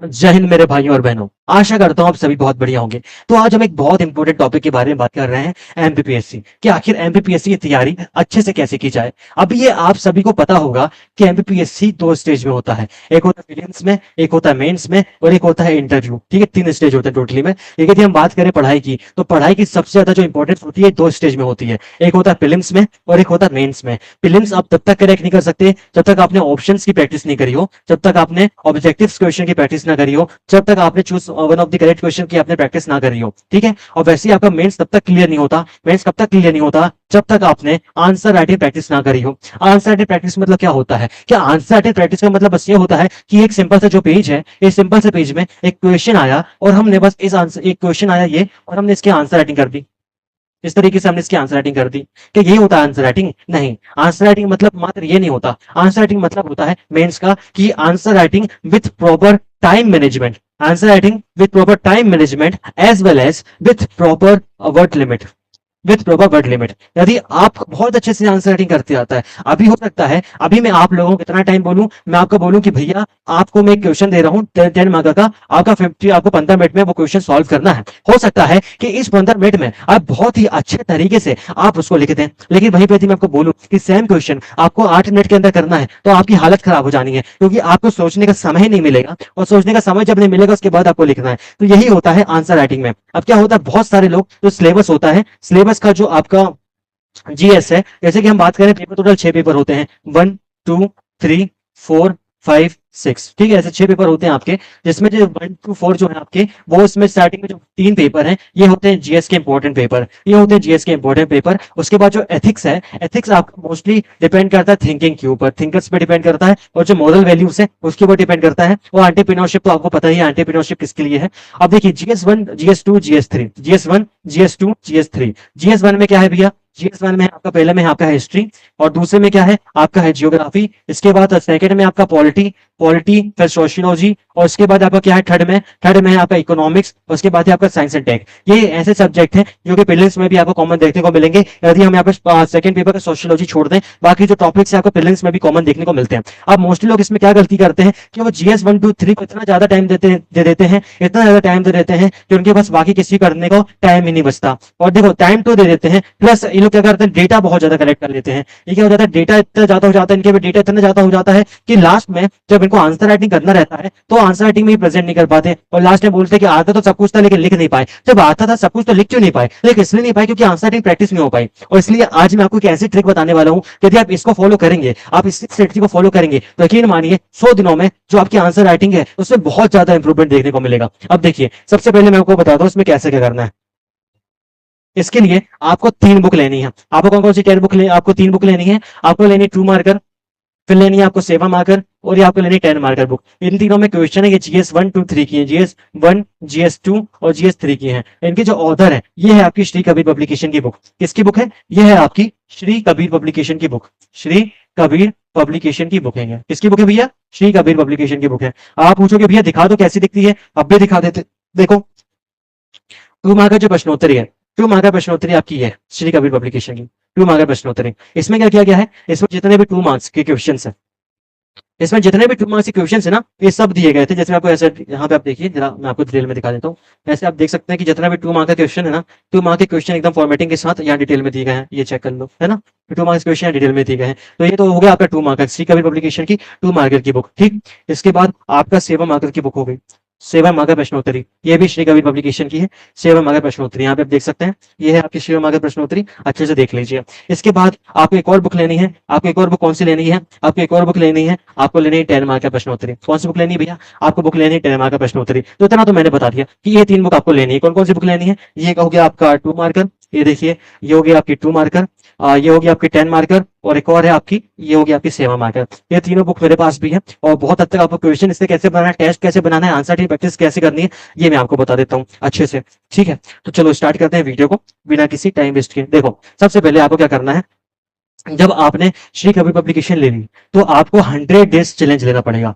जय हिंद मेरे भाइयों और बहनों। आशा करता हूँ आप सभी बहुत बढ़िया होंगे। तो आज हम एक बहुत इंपॉर्टेंट टॉपिक के बारे में बात कर रहे हैं, एमपीपीएससी कि आखिर एमपीपीएससी की तैयारी अच्छे से कैसे की जाए। अब ये आप सभी को पता होगा कि एमपीपीएससी दो स्टेज में होता है, एक होता है प्रीलिम्स में, एक होता है मेंस में और एक होता है इंटरव्यू। ठीक है, तीन स्टेज होते हैं टोटली में। एक यदि हम बात करें पढ़ाई की, तो पढ़ाई की सबसे ज्यादा जो इंपॉर्टेंस होती है दो स्टेज में होती है, एक होता है प्रीलिम्स में और एक होता है मेंस में। प्रीलिम्स आप तब तक करेक्ट नहीं कर सकते जब तक आपने ऑप्शंस की प्रैक्टिस नहीं करी हो, जब तक आपने ऑब्जेक्टिव क्वेश्चन की प्रैक्टिस ना करी हो, जब तक आपने choose one of the correct question की आपने प्रैक्टिस ना करी हो। ठीक है, और वैसे ही आपका मेंस तब तक क्लियर नहीं होता। मेंस कब तक क्लियर नहीं होता? जब तक आपने आंसर राइटिंग प्रैक्टिस ना करी हो। आंसर राइटिंग प्रैक्टिस मतलब क्या होता है? क्या आंसर राइटिंग प्रैक्टिस का मतलब बस ये होता है कि एक सिंपल सा जो पेज है, इस सिंपल से पेज में एक क्वेश्चन आया और हमने बस इस आंसर, एक क्वेश्चन आया ये, और हमने इसकी आंसर राइटिंग कर दी। इस तरीके से हमने इसकी आंसर राइटिंग कर दी। क्या यही होता है आंसर राइटिंग? नहीं, आंसर राइटिंग मतलब मात्र ये नहीं होता। आंसर राइटिंग मतलब होता है मेंस का कि answer writing with proper time management, answer writing with proper time management as well as with proper word limit, with proper word limit. यदि आप बहुत अच्छे से आंसर राइटिंग करते आता है, अभी हो सकता है अभी मैं आप लोगों को कितना टाइम बोलूं, मैं आपको बोलूं कि भैया आपको मैं क्वेश्चन दे रहा हूं 10 मार्क का, आपका 50, आपको 15 मिनट में वो क्वेश्चन सॉल्व करना है। हो सकता है कि इस 15 मिनट में आप बहुत ही अच्छे तरीके से आप उसको लिख दें, लेकिन वहीं पर यदि मैं आपको बोलूं कि सेम क्वेश्चन आपको 8 मिनट के अंदर करना है, तो आपकी हालत खराब हो जानी है, क्योंकि आपको सोचने का समय नहीं मिलेगा, और सोचने का समय जब नहीं मिलेगा उसके बाद आपको लिखना है। तो यही होता है आंसर राइटिंग में। अब क्या होता है, बहुत सारे लोग जो सिलेबस होता है, सिलेबस का जो आपका जीएस है, जैसे कि हम बात करें पेपर, टोटल 6 पेपर होते हैं, 1 2 3 4 5 6। ठीक है, ऐसे 6 पेपर होते हैं आपके, जिसमें जो 1 to 4 जो है आपके, वो इसमें स्टार्टिंग में जो 3 पेपर हैं ये होते हैं जीएस के इंपॉर्टेंट पेपर, ये होते हैं जीएस के इंपॉर्टेंट पेपर। उसके बाद जो एथिक्स है, एथिक्स आपका मोस्टली डिपेंड करता है थिंकिंग के ऊपर, थिंकर्स पे डिपेंड करता है, और जो मोरल वैल्यूज है उसके ऊपर डिपेंड करता है। और एंटरप्रेन्योरशिप तो आपको पता ही है, एंटरप्रेन्योरशिप किसके लिए है। अब देखिए, GS 1, GS 2, GS 3, GS 1, GS 2, GS 3। GS 1 में क्या है भैया? जीएस 1 में आपका पहले में आपका हिस्ट्री, और दूसरे में क्या है आपका है जियोग्राफी। इसके बाद सेकंड में आपका पॉलिटी, पॉलिटी फिर सोशियोलॉजी, और उसके बाद आपका क्या है थर्ड में है आपका इकोनॉमिक्स, और उसके बाद है आपका साइंस एंड टेक। ये ऐसे सब्जेक्ट हैं जो कि प्रीलिम्स में भी आपको कॉमन देखने को मिलेंगे। यदि हम यहाँ पे सेकंड पेपर का सोशियोलॉजी छोड़ दें, बाकी जो टॉपिक्स है आपको प्रीलिम्स में भी कॉमन देखने को मिलते हैं। अब मोस्टली लोग इसमें क्या गलती करते हैं कि वो जीएस 1 2 3 को इतना ज्यादा टाइम दे देते हैं, इतना ज्यादा टाइम दे देते हैं कि उनके पास बाकी किसी करने को टाइम ही नहीं बचता। और देखो, टाइम तो दे देते हैं, प्लस ये लोग क्या करते हैं, डेटा बहुत ज्यादा कलेक्ट कर लेते हैं। ये क्या हो जाता है, डेटा इतना ज्यादा हो जाता है, इनके डेटा इतना ज्यादा हो जाता है कि लास्ट में जब इनको आंसर राइटिंग करना रहता है तो आंसर राइटिंग में ही प्रेजेंट नहीं कर पाते, और लास्ट में बोलते हैं कि आता तो सब कुछ था लेकिन लिख नहीं पाए। जब आता था सब कुछ तो लिख क्यों नहीं पाए? लिख इसलिए नहीं पाए क्योंकि आंसर राइटिंग प्रैक्टिस नहीं हो पाई। और इसलिए आज मैं आपको एक ऐसी ट्रिक बताने वाला हूं, यदि आप इसको फॉलो करेंगे, आप इस स्ट्रेटजी को फॉलो करेंगे, तो यकीन मानिए 100 दिनों में जो आपकी आंसर राइटिंग है उसमें बहुत ज्यादा इंप्रूवमेंट देखने को मिलेगा। अब देखिए, सबसे पहले मैं आपको बताता हूं इसमें कैसे क्या करना है। इसके लिए आपको 3 बुक लेनी है। आपको कौन कौन सी 10 बुक आपको 3 बुक लेनी है। आपको लेनी 2 मार्कर, फिर लेनी है आपको 7 मार्कर, और ये आपको लेनी 10 मार्कर बुक। इन तीनों में क्वेश्चन है, ये जीएस 1 2 3 की है, जीएस 1, जीएस 2 और जीएस 3 की है। इनके जो ऑथर है ये है आपकी श्री कबीर पब्लिकेशन की बुक। किसकी बुक है? ये है आपकी श्री कबीर पब्लिकेशन की बुक। श्री कबीर पब्लिकेशन की बुक है ये। किसकी बुक है भैया? श्री कबीर पब्लिकेशन की बुक है। आप पूछोगे भैया दिखा दो कैसी दिखती है, अब भी दिखा देते। देखो, 2 मार्क जो प्रश्नोत्तरी है, 2 मार्क प्रश्नोत्तरी आपकी है श्री कबीर पब्लिकेशन की। 2 मार्क प्रश्नोत्तरी, इसमें क्या किया गया है, इसमें जितने भी 2 मार्क्स के क्वेश्चन है, इसमें जितने भी 2 मार्क्स के क्वेश्चन है ना, ये सब दिए गए थे। जैसे आपको ऐसे यहाँ पे आप देखिए, जरा मैं आपको डिटेल में दिखा देता हूँ। ऐसे आप देख सकते हैं कि जितना भी 2 मार्क का क्वेश्चन है ना, 2 मार्क के क्वेश्चन एकदम फॉर्मेटिंग के साथ यहाँ डिटेल में दिए गए हैं, ये चेक कर लो, है ना। 2 मार्क्स क्वेश्चन डिटेल में दिए गए हैं। तो ये तो हो गया आपका 2 मार्क श्री कबीर पब्लिकेशन की 2 मार्कर की बुक। ठीक, इसके बाद आपका 7 मार्कर की बुक हो गई, 7 मार्कर प्रश्नोत्तरी। ये भी श्री कबीर पब्लिकेशन की है, 7 मार्कर प्रश्नोत्तरी। यहाँ पे आप देख सकते हैं, ये है आपकी 7 मार्कर प्रश्नोत्तरी, अच्छे से देख लीजिए। इसके बाद आपको एक और बुक लेनी है। आपको एक और बुक कौन सी लेनी है? आपको एक और बुक लेनी है, आपको लेनी है 10 मार्कर प्रश्नोत्तरी। कौन सी बुक लेनी है भैया? आपको बुक लेनी है 10 मार्कर प्रश्नोत्तरी। तो इतना तो मैंने बता दिया कि ये 3 बुक आपको लेनी है। कौन कौन सी बुक लेनी है? ये हो गया आपका 2 मार्कर, ये देखिए, ये हो गया आपकी 2 मार्कर, ये होगी आपकी 10 मार्कर, और एक और है आपकी, ये होगी आपकी 7 मार्कर। ये तीनों बुक मेरे पास भी है, और बहुत हद तक आपको क्वेश्चन इससे कैसे बनाना है, टेस्ट कैसे बनाना है, आंसर की प्रैक्टिस कैसे करनी है, ये मैं आपको बता देता हूँ अच्छे से। ठीक है, तो चलो स्टार्ट करते हैं वीडियो को बिना किसी टाइम वेस्ट के। देखो, सबसे पहले आपको क्या करना है, जब आपने श्री कबीर पब्लिकेशन ले ली तो आपको 100 डेज चैलेंज लेना पड़ेगा।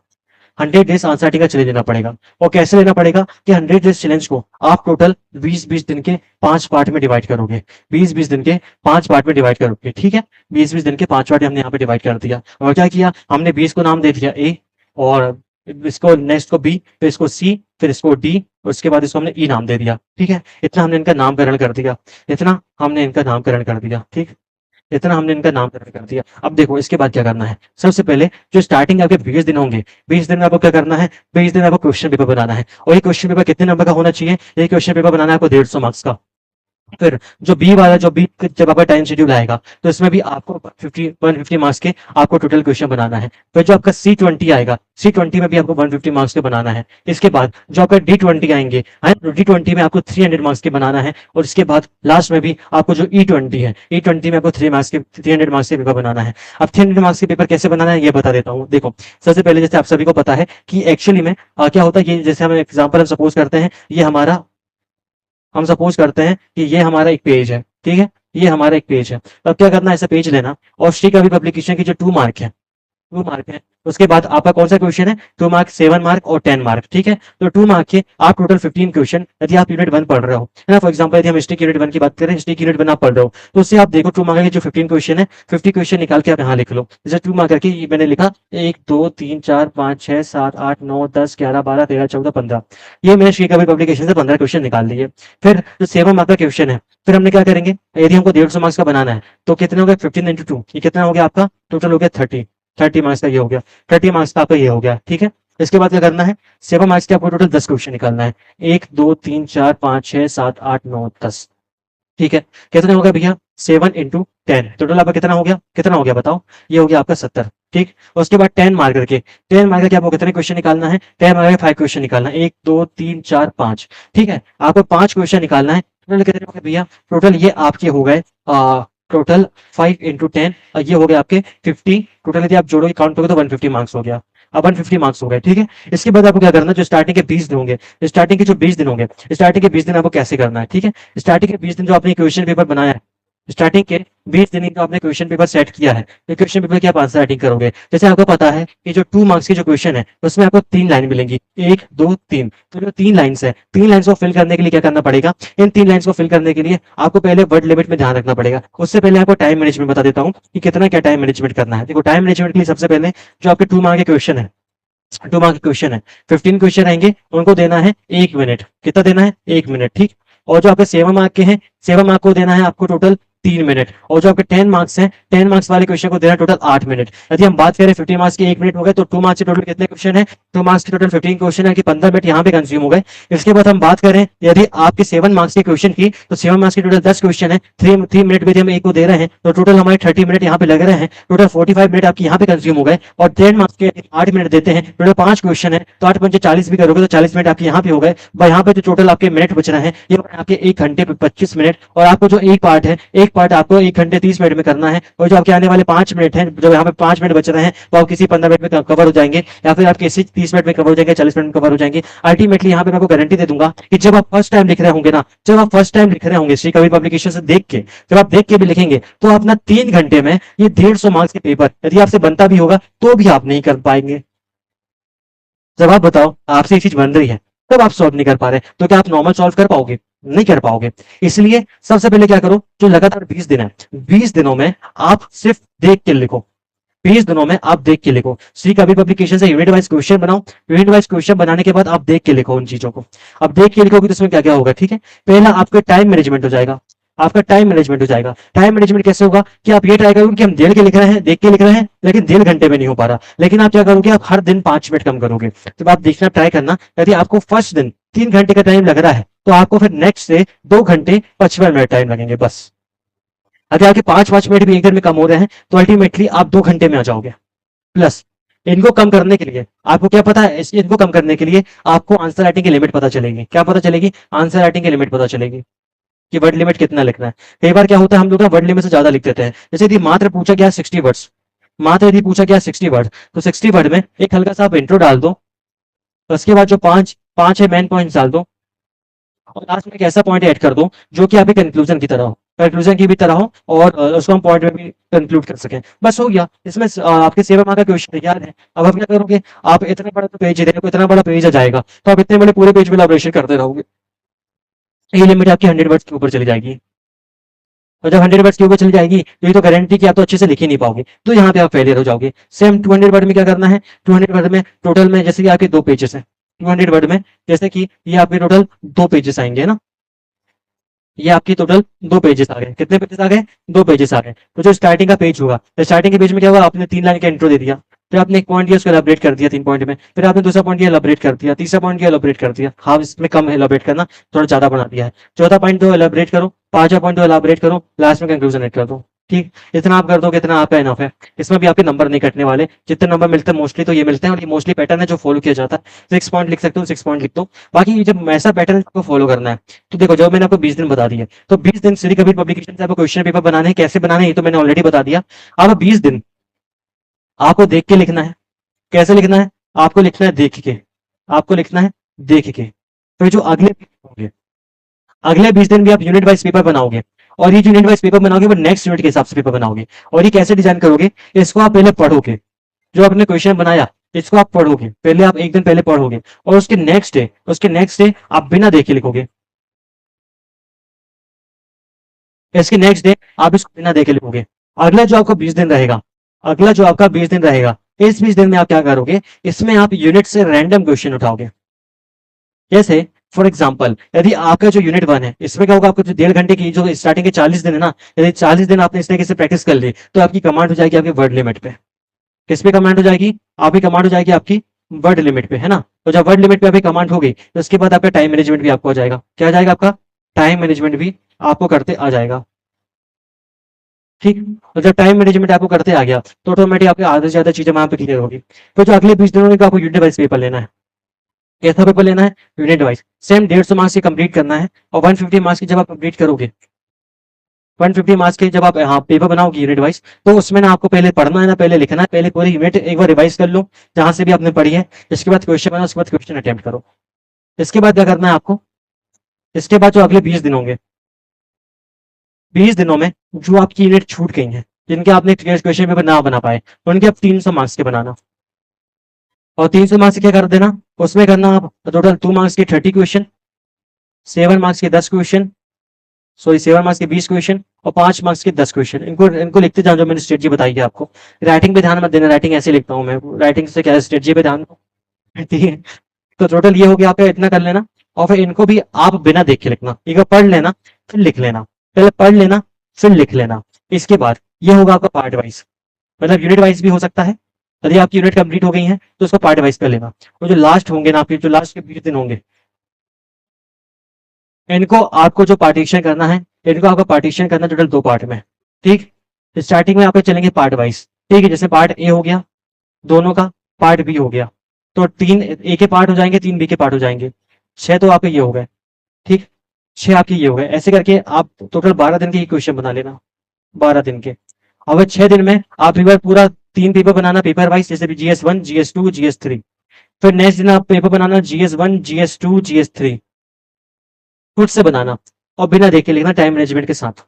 100 डेज आंसर राइटिंग का चैलेंज लेना पड़ेगा। और कैसे लेना पड़ेगा कि 100 डेज चैलेंज को आप टोटल 20-20 दिन के 5 पार्ट में डिवाइड करोगे। 20-20 दिन के 5 पार्ट में डिवाइड करोगे। ठीक है, 20-20 दिन के 5 पार्ट हमने यहाँ पे डिवाइड कर दिया। और क्या किया हमने, 20 को नाम दे दिया ए, और इसको नेक्स्ट को बी, फिर इसको सी, फिर इसको डी, और उसके बाद इसको हमने ई नाम दे दिया। ठीक है, इतना हमने इनका नामकरण कर दिया, इतना हमने इनका नामकरण कर दिया। ठीक, इतना हमने इनका नामकरण कर दिया। अब देखो इसके बाद क्या करना है। सबसे पहले जो स्टार्टिंग आपके 20 दिन होंगे, 20 दिन में आपको क्या करना है, 20 दिन में आपको क्वेश्चन पेपर बनाना है। और ये क्वेश्चन पेपर कितने नंबर का होना चाहिए, ये क्वेश्चन पेपर बनाना है आपको 150 मार्क्स का। फिर जो बी वाला, जो बी जब आपका टाइम शेड्यूल आएगा तो इसमें भी आपको 150 मार्क्स के आपको टोटल क्वेश्चन बनाना है। फिर जो आपका C20 आएगा, C20 में भी आपको 150 मार्क्स के बनाना है। इसके बाद जो आपका D20 आएंगे, D20 में आपको 300 मार्क्स के बनाना है। और इसके बाद लास्ट में भी आपको जो E20 है, E20 में आपको 300 मार्क्स के पेपर बनाना है। अब 300 मार्क्स के पेपर कैसे बनाना है ये बता देता हूँ। देखो सबसे पहले जैसे आप सभी को पता है कि एक्चुअली में क्या होता है, ये जैसे हम एग्जाम्पल हम सपोज करते हैं, ये हमारा, हम सपोज करते हैं कि ये हमारा एक पेज है। ठीक है, ये हमारा एक पेज है। तो अब क्या करना है, ऐसा पेज लेना और श्री कवि पब्लिकेशन की जो 2 मार्क है, 2 मार्क है, उसके बाद आपका कौन सा क्वेश्चन है, 2 मार्क, 7 मार्क और 10 मार्क। ठीक है, तो 2 मार्क के आप टोटल 15 क्वेश्चन, यदि आप यूनिट 1 पढ़ रहे हो, है ना, फॉर एग्जांपल यदि हम हिस्ट्री की यूनिट 1 की बात करें, हिस्ट्री की यूनिट 1 आप पढ़ रहे हो, तो उससे आप देखो 2 मार्क के जो 15 क्वेश्चन है, 50 क्वेश्चन निकाल के आप यहाँ लिख लो। जैसे 2 मार्क के मैंने लिखा 1 2 3 4 5 6 7 8 9 10 11 12 13 14 15, ये मैंने श्री कवि पब्लिकेशन से 15 क्वेश्चन निकाल लिए। फिर जो 7 मार्क का क्वेश्चन है, फिर हमने क्या करेंगे, यदि हमको 150 मार्क्स का बनाना है तो कितने हो गए, 15 इंटू 2, ये कितना हो गया आपका, टोटल हो गया 30 मार्क्स का ये हो गया, 30 मार्क्स का आपका ये हो गया। ठीक है, इसके बाद क्या करना है, 7 मार्क्स के आपको टोटल 10 क्वेश्चन निकालना है, 1 2 3 4 5 6 7 8 9 10। ठीक है, कितने हो गया भैया, 7 इंटू 10, टोटल आपका कितना हो गया, कितना हो गया बताओ, ये हो गया आपका 70। ठीक, और उसके बाद 10 मार्कर के, 10 मार्कर के आपको कितने क्वेश्चन निकालना है, 10 मार्कर के 5 क्वेश्चन निकालना है, 1 2 3 4 5। ठीक है, आपको 5 क्वेश्चन निकालना है, टोटल कितने हो गए भैया, टोटल ये आपके हो गए टोटल 5 इंटू 10, ये हो गए आपके 50, टोटल यदि आप जोड़ोगे काउंट करोगे तो 150 मार्क्स हो गया। अब 150 मार्क्स हो गए। ठीक है, इसके बाद आपको क्या करना है, जो स्टार्टिंग के 20 दिन होंगे, स्टार्टिंग के जो 20 दिन होंगे, स्टार्टिंग के 20 दिन आपको कैसे करना है। ठीक है, स्टार्टिंग के 20 दिन जो आपने क्वेश्चन पेपर बनाया है, स्टार्टिंग के 20 दिन जो आपने क्वेश्चन पेपर सेट किया है, तो क्वेश्चन पेपर की आप आंसर राइटिंग करोगे। जैसे आपको पता है कि जो 2 मार्क्स के जो क्वेश्चन है उसमें आपको 3 लाइन मिलेंगी, 1 2 3, तो जो 3 लाइन्स है, 3 लाइन्स को फिल करने के लिए क्या करना पड़ेगा, इन 3 लाइन्स को फिल करने के लिए आपको पहले वर्ड लिमिट में ध्यान रखना पड़ेगा। उससे पहले आपको टाइम मैनेजमेंट बता देता हूँ कि कितना क्या टाइम मैनेजमेंट करना है। देखो टाइम मैनेजमेंट के लिए सबसे पहले जो आपके 2 मार्क के क्वेश्चन है, 2 मार्क के क्वेश्चन है, 15 क्वेश्चन आएंगे, उनको देना है 1 मिनट, कितना देना है, 1 मिनट। ठीक, और जो आपके 7 मार्क के हैं, 7 मार्क को देना है आपको टोटल 3 मिनट, और जो आपके 10 मार्क्स हैं, 10 मार्क्स वाले क्वेश्चन को देना टोटल 8 मिनट। यदि हम बात करें 50 मार्क्स के 1 मिनट हो गए, तो 2 मार्क्स के टोटल कितने क्वेश्चन है, 2 मार्क्स के टोटल 15 क्वेश्चन है कि 15 मिनट यहाँ पे कंज्यूम हो गए। इसके बाद हम बात करें यदि आपके 7 मार्क्स के क्वेश्चन की, तो 7 मार्क्स के टोटल 10 क्वेश्चन है, 3 मिनट में हम एक को दे रहे हैं, तो टोटल हमारे 30 मिनट यहाँ पे लग रहे हैं, टोटल 45 मिनट आपके यहाँ पे कंज्यूम हो गए। और 10 मार्क्स के 8 मिनट देते हैं, टोटल 5 क्वेश्चन है, तो 8 पंचे 40 भी करोगे तो 40 मिनट आपके यहाँ पे हो गए। यहाँ पे जो टोटल आपके मिनट बच रहे हैं ये आपके 1 घंटे 25 मिनट, और आपको जो एक पार्ट है, एक पार्ट आपको 1 घंटे 30 मिनट में करना है, और जो आपके आने वाले 5 मिनट हैं, जो यहाँ पे 5 मिनट बच रहे हैं, वो आप किसी 15 मिनट में कवर हो जाएंगे, या फिर आप किसी 30 मिनट में कवर हो जाएंगे, 40 मिनट में कवर हो जाएंगे। अल्टीमेटली यहाँ पे मैं आपको गारंटी दे दूंगा कि जब आप फर्स्ट टाइम लिख रहे होंगे ना, जब आप फर्स्ट टाइम लिख रहे होंगे श्री कवि पब्लिकेशन से देख के, जब आप देख के भी लिखेंगे तो अपना 3 घंटे में ये 150 मार्क्स के पेपर यदि आपसे बनता भी होगा तो भी आप नहीं कर पाएंगे। जब आप बताओ आपसे ये चीज बन रही है तब आप सॉल्व नहीं कर पा रहे, तो क्या आप नॉर्मल सॉल्व कर पाओगे, नहीं कर पाओगे। इसलिए सबसे पहले क्या करो, जो लगातार 20 दिन है, 20 दिनों में आप सिर्फ देख के लिखो, 20 दिनों में आप देख के लिखो। श्री कवि पब्लिकेशन से यूनिट वाइज क्वेश्चन बनाओ, यूनिट वाइज क्वेश्चन बनाने के बाद आप देख के लिखो उन चीजों को। अब देख के लिखोगे तो इसमें क्या क्या होगा, ठीक है, पहला आपका टाइम मैनेजमेंट हो जाएगा, आपका टाइम मैनेजमेंट हो जाएगा। टाइम मैनेजमेंट कैसे होगा कि आप ये ट्राई करोगे कि हम देख के लिख रहे हैं, देख के लिख रहे हैं, लेकिन 1.5 घंटे में नहीं हो पा रहा, लेकिन आप क्या करोगे, आप हर दिन 5 मिनट कम करोगे। तो आप देखना ट्राई करना, यदि आपको फर्स्ट दिन 3 घंटे का टाइम लग रहा है तो आपको फिर नेक्स्ट से 2 घंटे 55 मिनट टाइम लगेंगे बस। अगर आपके 5 मिनट भी एक दिन में कम हो रहे हैं तो अल्टीमेटली आप 2 घंटे में आ जाओगे। प्लस इनको कम करने के लिए आपको क्या पता है, इनको कम करने के लिए आपको आंसर राइटिंग की लिमिट पता चलेगी। क्या पता चलेगी, आंसर राइटिंग की लिमिट पता चलेगी कि वर्ड लिमिट कितना लिखना है। कई बार क्या होता है, हम लोग ना वर्ड लिमिट से ज्यादा लिख देते हैं। जैसे यदि मात्र पूछा गया 60 वर्ड्स, मात्र यदि पूछा गया 60 वर्ड, तो 60 वर्ड में एक हल्का सा आप इंट्रो डाल दो, उसके बाद जो पांच पांच है मेन पॉइंट डाल दो, और लास्ट में एक ऐसा पॉइंट ऐड कर दो जो कि आपके कंक्लूजन की तरह हो, कंक्लूजन की भी तरह हो, और उसको हम पॉइंट में भी कंक्लूड कर सकें। बस हो गया, इसमें आपके 7 मार्क का क्वेश्चन तैयार है। अब आप क्या करोगे, आप इतना बड़ा तो पेज है, इतना बड़ा पेज आ जाएगा, तो आप इतने बड़े पूरे पेज में इलाबोरेशन करते रहोगे, ये लिमिट आपकी 100 वर्ड्स के ऊपर चली जाएगी। और जब 100 वर्ड्स के ऊपर चली जाएगी तो ये तो गारंटी कि आप तो अच्छे से लिख ही नहीं पाओगे, तो यहाँ पे आप फेलियर हो जाओगे। सेम 200 वर्ड में क्या करना है, 200 वर्ड में टोटल में जैसे कि आपके 2 पेजेस है, 200 वर्ड में जैसे कि ये आपके टोटल 2 पेजेस आएंगे ना, ये आपकी टोटल 2 पेजेस आ गए। कितने पेजेस आ गए, 2 पेजेस आ गए। तो जो स्टार्टिंग का पेज होगा, तो स्टार्टिंग के पेज में क्या हुआ, आपने 3 लाइन का इंट्रो दे दिया, फिर आपने एक पॉइंट दिया, उसको एलाबरेट कर दिया 3 पॉइंट में, फिर आपने दूसरा पॉइंट दिया, एलाबरेट कर दिया, तीसरा पॉइंट दिया, एलाबरेट कर दिया। हाँ, इसमें कम एलाबरेट करना, थोड़ा ज्यादा बना दिया है। चौथा पॉइंट दो, एलाबरेट करो, पांचवा पॉइंट दो, एलाबरेट करो, लास्ट में कंक्लूजन ऐड कर दो। ठीक, इतना आप कर दो, कितना आपका इनफ है। इसमें भी आपके नंबर नहीं कटने वाले, जितने नंबर मिलते हैं मोस्टली तो ये मिलते हैं, और ये मोस्टली पैटर्न है जो फॉलो किया जाता है। 6 पॉइंट लिख सकते हो, 6 पॉइंट लिख दो। बाकी जब ऐसा पैटर्न आपको फॉलो करना है, तो देखो जब मैंने आपको 20 दिन बता दिए, तो 20 दिन श्री कबीर पब्लिकेशन से आपको क्वेश्चन पेपर बनाने हैं, कैसे बनाने हैं ये तो मैंने ऑलरेडी बता दिया। अब 20 दिन आपको देख के लिखना है। कैसे लिखना है, आपको लिखना है देख के, आपको लिखना है देख के। फिर जो अगले 20 दिन भी आप यूनिट वाइज पेपर बनाओगे, और ये यूनिट वाइज पेपर बनाओगे वो नेक्स्ट यूनिट के हिसाब से पेपर बनाओगे। और ये कैसे डिजाइन करोगे, इसको आप पहले पढ़ोगे, जो आपने क्वेश्चन बनाया इसको आप पढ़ोगे पहले, आप एक दिन पहले पढ़ोगे, और उसके नेक्स्ट डे आप बिना देखे लिखोगे। इसके नेक्स्ट डे आप इसको बिना देखे लिखोगे। अगला जो आपका 20 दिन रहेगा, अगला जो आपका 20 दिन रहेगा, इस 20 दिन में आप क्या करोगे, इसमें आप यूनिट से रैंडम क्वेश्चन उठाओगे। जैसे फॉर एग्जाम्पल, यदि आपका जो यूनिट 1 है, इसमें क्या होगा, आपको जो 1.5 घंटे की जो स्टार्टिंग के 40 दिन है ना, यदि 40 दिन आपने इस तरीके से प्रैक्टिस कर ली, तो आपकी कमांड हो जाएगी आपके वर्ड लिमिट पे। किस पे कमांड हो जाएगी, आपकी कमांड हो जाएगी आपकी वर्ड लिमिट पे, है ना। तो जब वर्ड लिमिट पे आपकी कमांड हो गई, तो उसके बाद आपका टाइम मैनेजमेंट भी आपको आ जाएगा। क्या आ जाएगा, आपका टाइम मैनेजमेंट भी आपको करते आ जाएगा। ठीक, तो जब टाइम मैनेजमेंट आपको करते आ गया, तो ऑटोमेटिक आपके आधे से ज्यादा चीजें वहां पे क्लियर होगी। तो जो अगले 20 दिनों में आपको यूनिट वाइज पेपर लेना है, कैसा पेपर लेना है, यूनिट वाइज। सेम 150 मार्क्स की कंप्लीट करना है, और 150 मार्क्स की जब आप कंप्लीट करोगे, 150 मार्क्स के जब आप हाँ पेपर बनाओगे यूनिट वाइज, तो उसमें ना आपको पहले पढ़ना है ना पहले लिखना है, पहले पूरी यूनिट एक बार रिवाइज कर लो जहां से भी आपने पढ़ी है। इसके बाद क्वेश्चन बनाओ, उसके बाद क्वेश्चन अटेम्प्ट करो। इसके बाद क्या करना है आपको, इसके बाद जो अगले 20 दिन होंगे, 20 दिनों में जो आपकी यूनिट छूट गई है, जिनके आपने क्वेश्चन पेपर ना बना पाए, उनके आप 300 मार्क्स के बनाना। और 300 मार्क्स से क्या कर देना, उसमें करना आप टोटल 2 मार्क्स के 30 क्वेश्चन, 7 मार्क्स के 10 क्वेश्चन, सॉरी 7 मार्क्स के 20 क्वेश्चन, और 5 मार्क्स के 10 क्वेश्चन। इनको इनको लिखते जाओ जो मैंने स्ट्रेटजी बताई है आपको। राइटिंग पे ध्यान मत देना, राइटिंग ऐसे लिखता हूँ मैं, राइटिंग से क्या, स्ट्रेटजी पे ध्यान दो। ठीक है, तो टोटल ये हो गया आपका, इतना कर लेना। और फिर इनको भी आप बिना देख के लिखना, एक बार पढ़ लेना फिर लिख लेना, पहले पढ़ लेना फिर लिख लेना। इसके बाद ये होगा आपका पार्ट वाइज, मतलब यूनिट वाइज भी हो सकता है। यदि आपकी यूनिट कंप्लीट हो गई है तो उसको पार्ट वाइज कर लेना। और जो लास्ट होंगे ना, आपके जो लास्ट के 20 दिन होंगे, इनको आपको जो पार्टीशन करना है, इनको आपको पार्टीशन करना टोटल 2 पार्ट में। ठीक, स्टार्टिंग में आपको चलेंगे पार्ट वाइज। ठीक है, जैसे पार्ट ए हो गया दोनों का, पार्ट बी हो गया, तो 3 ए के पार्ट हो जाएंगे, 3 बी के पार्ट हो जाएंगे। 6 तो आपके ये हो गए। ठीक, 6 आपके ये हो गए। ऐसे करके आप टोटल 12 दिन के क्वेश्चन बना लेना, 12 दिन के। और 6 दिन में आप एक बार पूरा 3 पेपर बनाना पेपर वाइज, जैसे GS1, GS2, GS3। फिर नेक्स्ट दिन आप पेपर बनाना GS1, GS2, GS3, खुद से बनाना, और बिना देखे लिखना टाइम मैनेजमेंट के साथ।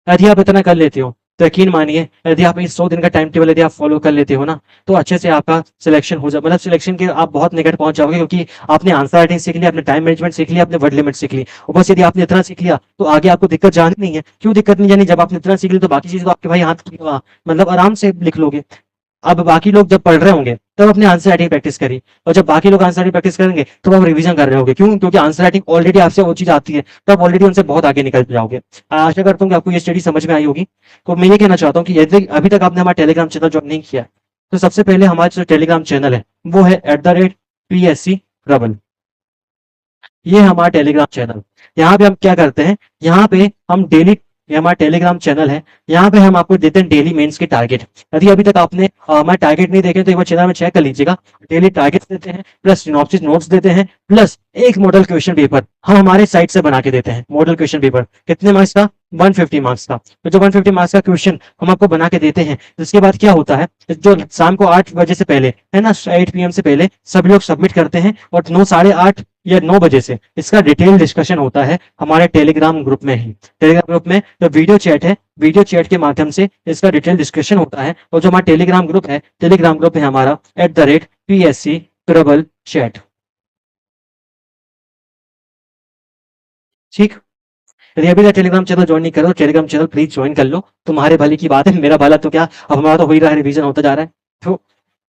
यदि आप इतना कर लेते हो, तो यकीन मानिए, यदि आप इस 100 दिन का टाइम टेबल यदि आप फॉलो कर लेते हो ना, तो अच्छे से आपका सिलेक्शन हो जाए, मतलब सिलेक्शन के आप बहुत निकट पहुंच जाओगे, क्योंकि आपने आंसर राइटिंग सीख लिया, आपने टाइम मैनेजमेंट सीख लिया, आपने वर्ड लिमिट सीख ली। और बस यदि आपने इतना सीख लिया, तो आगे आपको दिक्कत जानी नहीं है। क्यों दिक्कत नहीं जानी, जब आपने इतना सीख लिया तो बाकी चीज तो आपके भाई हाथ मतलब आराम से लिख लोगे। अब बाकी लोग जब पढ़ रहे होंगे तब अपने आंसर राइटिंग प्रैक्टिस करी, और जब बाकी लोग आंसर राइटिंग प्रैक्टिस करेंगे तो आप रिवीजन कर रहे होंगे। क्यों, क्योंकि आंसर राइटिंग ऑलरेडी आपसे वो चीज आती है, तो आप ऑलरेडी उनसे बहुत आगे निकल जाओगे। आशा करता हूँ कि आपको ये स्टडी समझ में आई होगी। तो मैं ये कहना चाहता हूँ कि यदि अभी तक आपने हमारा टेलीग्राम चैनल ज्वाइन नहीं किया है, तो सबसे पहले हमारा जो टेलीग्राम चैनल है वो है @PSC Trouble। ये हमारा टेलीग्राम चैनल, यहाँ पे हम क्या करते हैं, यहाँ पे हम डेली, ये हमारा टेलीग्राम चैनल है, यहाँ पे हम आपको देते हैं डेली मेंस के टारगेट। यदि अभी तक आपने हमारे टारगेट नहीं देखे तो एक बार चैनल में चेक कर लीजिएगा। डेली टारगेट देते हैं, प्लस सिनॉप्सिस नोट्स देते हैं, प्लस एक मॉडल क्वेश्चन पेपर हम हमारे साइट से बना के देते हैं। मॉडल क्वेश्चन पेपर कितने मार्क्स का, 150 मार्क्स का। तो जो 150 मार्क्स का क्वेश्चन हम आपको बना के देते हैं, इसके बाद क्या होता है, जो शाम को 8 बजे से पहले है ना, 8 PM से पहले सभी लोग सबमिट करते हैं, और 9, 8:30 या 9 बजे से इसका डिटेल डिस्कशन होता है हमारे टेलीग्राम ग्रुप में ही। टेलीग्राम ग्रुप में जो वीडियो चैट है, वीडियो चैट के माध्यम से इसका डिटेल डिस्कशन होता है। और जो हमारा टेलीग्राम ग्रुप है, टेलीग्राम ग्रुप है हमारा @PSC Trouble Chat। ठीक, यदि अभी तक टेलीग्राम चैनल ज्वाइन नहीं करो, टेलीग्राम चैनल प्लीज ज्वाइन कर लो। तुम्हारे भले की बात है, मेरा भला तो क्या, अब हमारा तो हो ही रहा है, रिवीजन होता जा रहा है। तो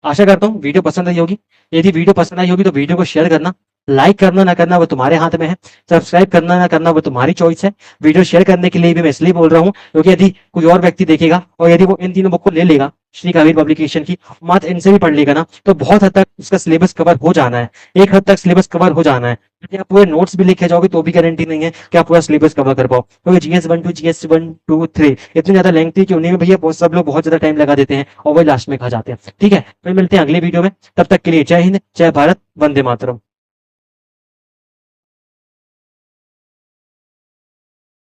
आशा करता हूँ वीडियो पसंद आई होगी। यदि वीडियो पसंद आई होगी तो वीडियो को शेयर करना, लाइक करना ना करना वो तुम्हारे हाथ में है, सब्सक्राइब करना ना करना वो तुम्हारी चॉइस है। वीडियो शेयर करने के लिए भी मैं इसलिए बोल रहा हूँ क्योंकि यदि कोई और व्यक्ति देखेगा और यदि वो इन तीनों बुक को ले लेगा श्री कबीर पब्लिकेशन की, मात्र इनसे भी पढ़ लेगा ना, तो बहुत हद तक उसका सिलेबस कवर हो जाना है, एक हद तक सिलेबस कवर हो जाना है। यदि आप पूरे नोट्स भी लिखे जाओगे तो भी गारंटी नहीं है कि आप पूरा सिलेबस कवर कर पाओ, क्योंकि GS1 2 GS1 2 3 इतनी ज्यादा लेंथी कि उन्हीं में भैया सब लोग बहुत ज्यादा टाइम लगा देते हैं और वही लास्ट में खा जाते हैं। ठीक है, फिर मिलते हैं अगले वीडियो में, तब तक के लिए जय हिंद, जय भारत, वंदे मातरम।